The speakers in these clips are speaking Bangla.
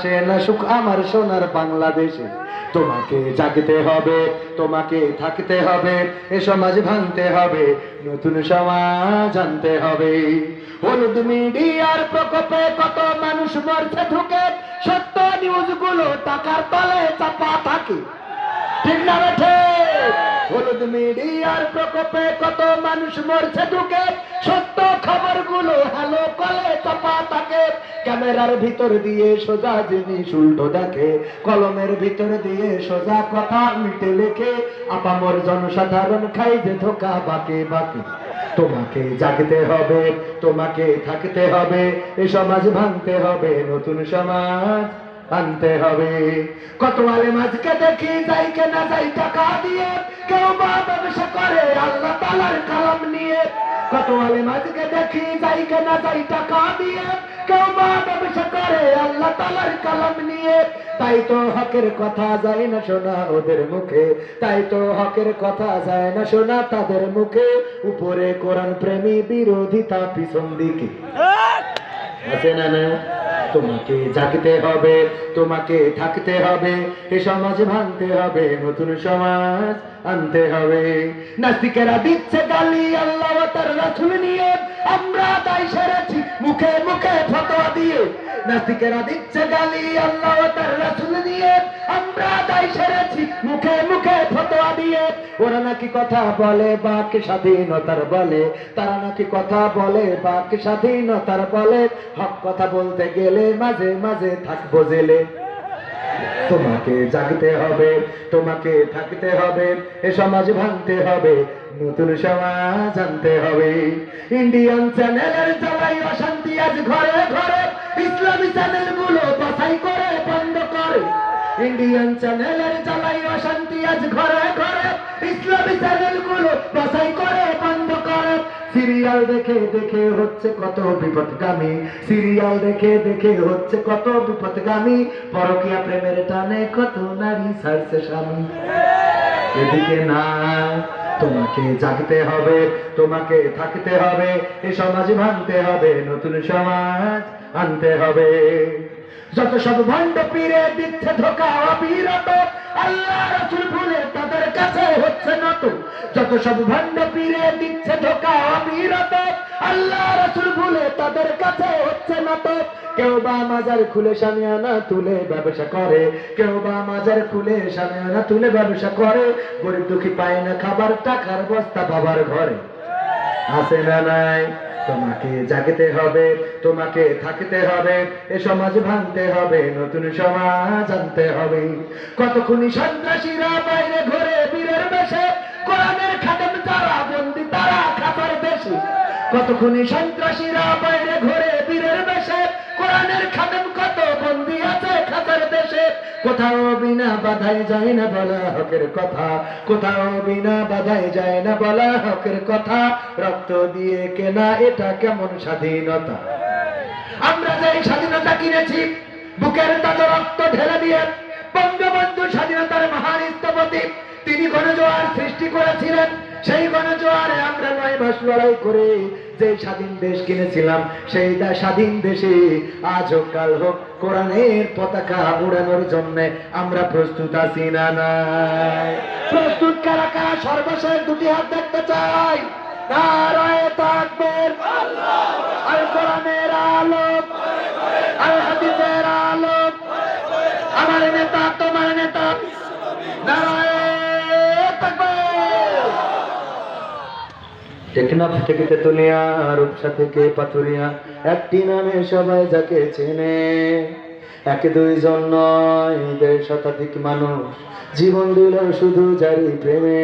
সে না সুখ আমার সোনার বাংলাদেশে। তোমাকে জাগতে হবে, তোমাকে থাকতে হবে, এ সমাজ ভাঙতে হবে, নতুন সমাজ আনতে হবে। হলুদ মিডিয়ার প্রকোপে কত মানুষ মরছে ঢুকে, সত্য নিউজগুলো টাকার তলে চাপা থাকে, ঠিক না বেঠে? হলুদ মিডিয়ার প্রকোপে কত মানুষ মরছে ঢুকে, সত্য খবরগুলো হ্যালো কলে চাপা থাকে। ক্যামেরার ভিতর দিয়ে সোজা জিনিস উল্টো দেখে, কলমের ভিতর দিয়ে সোজা কথা উল্টে লেখে, আপামর জনসাধারণ খাই যে ধোকা বাকে বাকে। তোমাকে জাগতে হবে, তোমাকে থাকতে হবে, এ সমাজ ভাঙতে হবে, নতুন সমাজ আনতে হবে। কত আলেম আজকে দেখি যাই কেনা যাই টাকা দিয়ে, কেউ বা ব্যবসা করে আল্লাহ তাআলার কালাম নিয়ে। কত আলেম আজকে দেখি যাই কেনা যাই টাকা দিয়ে, কেউ বা ব্যবসা করে আল্লাহ তাআলার কালাম নিয়ে। তাই তো হকের কথা যায় না শোনা ওদের মুখে, তাই তো হকের কথা যায় না শোনা তাদের মুখে। উপরে কোরআন প্রেমী, বিরোধিতা পিছন দিকে, আছে না না? তোমাকে জাগতে হবে, তোমাকে থাকতে হবে, এ সমাজ ভাঙতে হবে, নতুন সমাজ আনতে হবে। নাস্তিকেরা দিচ্ছে গালি আল্লাহ ও তার রাসূল নিয়ে, আমরা তাই সেরেছি মুখে মুখে ফতোয়া দিয়ে। নাস্তিকেরা দিচ্ছে গালি আল্লাহ ও তার রাসূল নিয়ে, আমরা তাই সেরেছি মুখে মুখে ফতোয়া দিয়ে। ওরা নাকি কথা বলে বাক স্বাধীনতার বলে, তারা নাকি কথা বলে বাক স্বাধীনতার বলে, হক কথা বলতে গেলে মাঝে মাঝে থাকবো জেলে। তোমাকে জাগতে হবে, তোমাকে থাকতে হবে, এ সমাজ ভাঙতে হবে, নতুন সমাজ আনতে হবে। ইন্ডিয়ান চ্যানেলের জ্বালাই অশান্তি আজ ঘরে ঘরে, ইসলামী চ্যানেলগুলো বাছাই করে বন্ধ করে। ইন্ডিয়ান চ্যানেলের জ্বালাই অশান্তি আজ ঘরে ঘরে, ইসলামী চ্যানেলগুলো বাছাই করে বন্ধ করে। সিরিয়াল দেখে দেখে হচ্ছে কত বিপদগামী, সিরিয়াল দেখে দেখে হচ্ছে কত বিপদগামী, পরকীয়া প্রেমের টানে কত নারী ছাড়ছে স্বামী। এদিকে না, তোমাকে জাগতে হবে, তোমাকে থাকতে হবে, এ সমাজ ভাঙতে হবে, নতুন সমাজ আনতে হবে। যত সব ভণ্ড পীরে দিচ্ছে ধোকা অবিরত, আল্লাহ রাসূল ভুলে তাদের কাছে হচ্ছে নত। যত সব ভণ্ড পীরে দিচ্ছে ধোকা অবিরত, আল্লাহ রাসূল ভুলে তাদের কাছে হচ্ছে নত। কেউ বা মাজার খুলে শামিয়ানা তুলে ব্যবসা করে, কেউ বা মাজার খুলে শামিয়ানা তুলে ব্যবসা করে। গরিব দুঃখী পায় না খাবার, টাকার বস্তা বাবার ঘরে, আছে না নাই? তোমাকে জাগতে হবে, তোমাকে থাকতে হবে, এ সমাজ ভাঙতে হবে, নতুন সমাজ আনতে হবে। কতক্ষণই সন্ত্রাসীরা বাইরে ঘুরে বীরের বেশে, কোরআনের খাদেম যারা বন্দি তারা খাতার দেশে। কতক্ষণই সন্ত্রাসীরা বাইরে ঘুরে বীরের বেশে, কোরআনের খাদেম কত বন্দি আছে খাতার দেশে। কোথাও বিনা বাধায় যায় না বলা হকের কথা, কোথাও বিনা বাধায় যায় না বলা হকের কথা। রক্ত দিয়ে কেনা এটা কেমন স্বাধীনতা? আমরা যে স্বাধীনতা কিনেছি বুকের তাজা রক্ত ঢেলে দিয়ে, বঙ্গবন্ধু স্বাধীনতার মহান স্থপতি, তিনি গণজোয়ার সৃষ্টি করেছিলেন। সেই গণজোয়ারে আমরা ৯ মাস লড়াই করে যে স্বাধীন দেশ কিনেছিলাম, সেই স্বাধীন দেশে আজ হোক কাল হোক কোরআনের পতাকা উড়ানোর জন্য আমরা প্রস্তুত আছি না নাই? প্রস্তুত কারা কারা? সর্বশেষ দুটি হাত দেখতে চাই। নারায়ে তাকবীর, আল কোরআনের আলো, আল হাদিসের আলো, আমার নেতা তোমার নেতা, নারায়ে তাকবীর। টেকনাফ থেকে তেতুলিয়া, রূপসা থেকে পাথুরিয়া, একটি নামে সবাই যাকে চেনে। এক দুইজন নয়, ১.৫ শতাধিক মানুষ জীবন দিল শুধু যারি প্রেমে।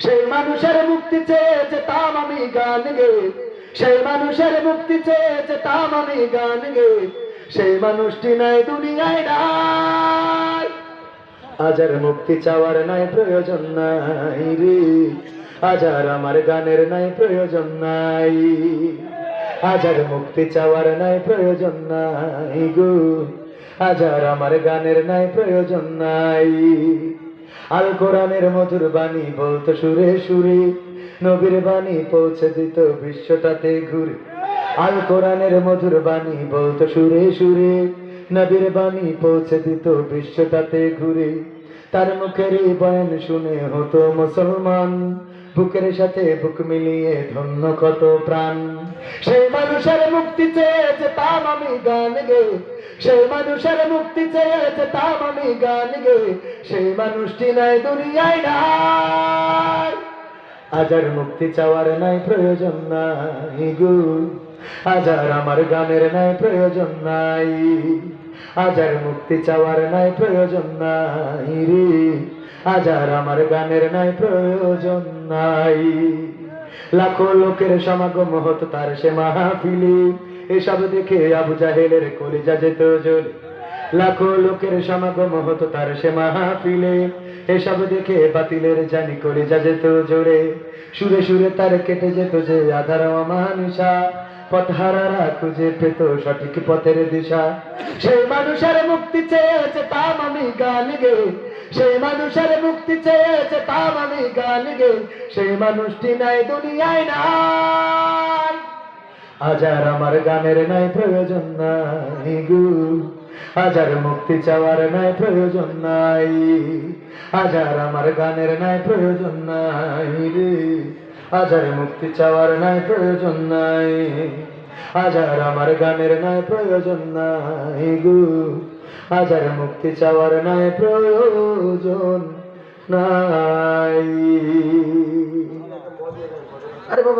সেই মানুষের মুক্তি চেয়ে যেতাম আমি গান গে, সেই মানুষের মুক্তি চেয়ে যেতাম আমি গান গে। সেই মানুষটি নাই দুনিয়ায় নাই, আজ আর মুক্তি চাওয়ার নাই প্রয়োজন নাই রে, আজ আর আমার গানের নাই প্রয়োজন নাই, আজ আর মুক্তি চাওয়ার নাই প্রয়োজন নাই গো, আজ আর আমার গানের নাই প্রয়োজন নাই। আল কোরআনের মধুর বাণী বলতো সুরে সুরে, নবীর বাণী পৌঁছে দিত বিশ্বটাতে ঘুরে। আল কোরআনের মধুর বাণী বলতো সুরে সুরে, নবীর বাণী পৌঁছে দিত বিশ্বটাতে ঘুরে, তার মুখের এই বয়ান শুনে হতো মুসলমান, বুকের সাথে বুক মিলিয়ে ধন্য কত প্রাণ। সেই মানুষের মুক্তি চেয়ে যেতাম আমি গান গে, সেই মানুষের মুক্তি চেয়ে যেতাম আমি গান গে, সেই মানুষটি নাই দুনিয়ায় নাই। আজ আর মুক্তি চাওয়ার নাই প্রয়োজন নাই গো, আজ আর আমার গানের নাই প্রয়োজন নাই, আজ আর মুক্তি চাওয়ার নাই প্রয়োজন নাই রে, আজ আর আমার গানের নাই প্রয়োজন নাই। লাখো লোকের সমাগম হতো তার সে মাহফিলে, এসব দেখে আবু জাহেলের কলিজা যেত জ্বলে। লাখো লোকের সমাগম হতো তার সে মাহফিলে, এসব দেখে বাতিলের জানি কলিজা যেত জোরে। সুরে সুরে তার কেটে যেত যে আধার অমানিসা, পথহারারা খুঁজে পেত সঠিক পথের দিশা। সেই মানুষের মুক্তি চেয়েছে তাম আমি গান গে, সেই মানুষের মুক্তি চেয়েছে তাম আমি গান গে, সেই মানুষটি নাই দুনিয়ায় নাই। আজ আর আমার গানের নাই প্রয়োজন নাই গো, আজ আর মুক্তি চাওয়ার নাই প্রয়োজন নাই, আজ আর আমার গানের নাই প্রয়োজন নাই রে, আজ আর মুক্তি চাওয়ার নাই প্রয়োজন নাই, আজ আর আমার গানের নাই প্রয়োজন নাই গো, আজ আর মুক্তি চাওয়ার নাই প্রয়োজন নাই। আরে বাবা।